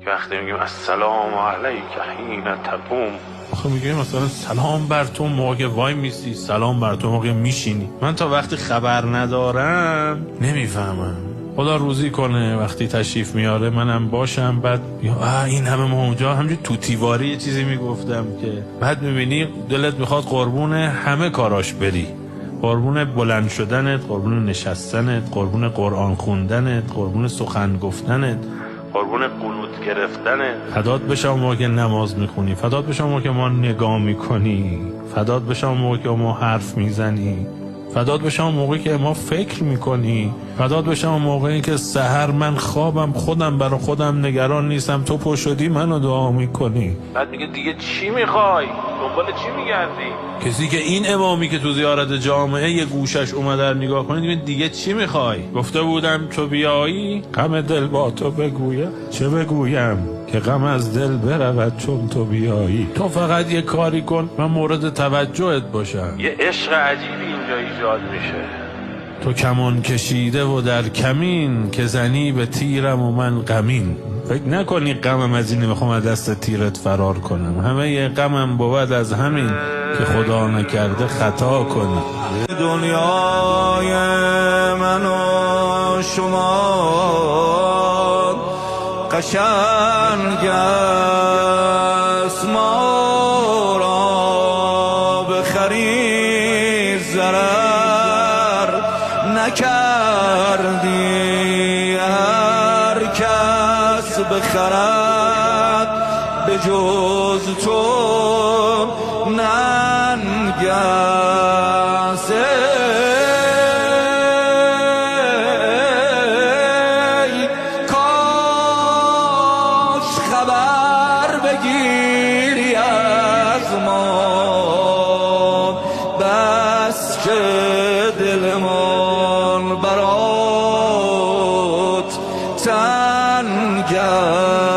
وقتی میگیم السلام علیک حین تقوم، آخه میگیم مثلا سلام بر تو موقع که وای میسی، سلام بر تو موقع میشینی. من تا وقتی خبر ندارم نمیفهمم. خدا روزی کنه وقتی تشریف میاره منم باشم، بعد این همه ما اونجا همجوری توتیواری یه چیزی میگفتم که بعد میبینی دلت میخواد قربون همه کاراش بری، قربون بلند شدنت، قربون نشستنت، قربون قرآن خوندنت، قربون سخن گفتنت، قربون قنوت گرفتنت. فدات بشم موقع که نماز میخونی، فدات بشم موقع که ما نگاه میکنی، فدات بشم موقع که ما حرف میزنی، فدات بشم موقعی که ما فکر میکنی، فدات بشم موقعی که سحر من خوابم خودم برا خودم نگران نیستم، تو پا شدی منو دعا میکنی. بعد میگه دیگه چی میخوای؟ دنبال چی میگردی؟ کسی که این امامی که تو زیارت جامعه یه گوشش اومده نگاه کنی دیگه چی میخوای؟ گفته بودم تو بیایی غم دل با تو بگویم، چه بگویم که غم از دل برود چون تو بیایی. تو فقط یه کاری کن من مورد توجهت باشم. یه عشق عجیبی اینجا ایجاد میشه. تو کمان کشیده و در کمین، که زنی به تیرم و من غمین. فکر نکنی غمم از اینه میخوام از دست تیرت فرار کنم، همه یه غمم بود از همین که خدا نکرده خطا کنی. دنیای من و شما قشنگ است، ما را بخری ضرر نکردی، هر کس بخرد به جز تو ننگسه. کاش خبر بگیری از ما، بس که دلمان برات تنگ است.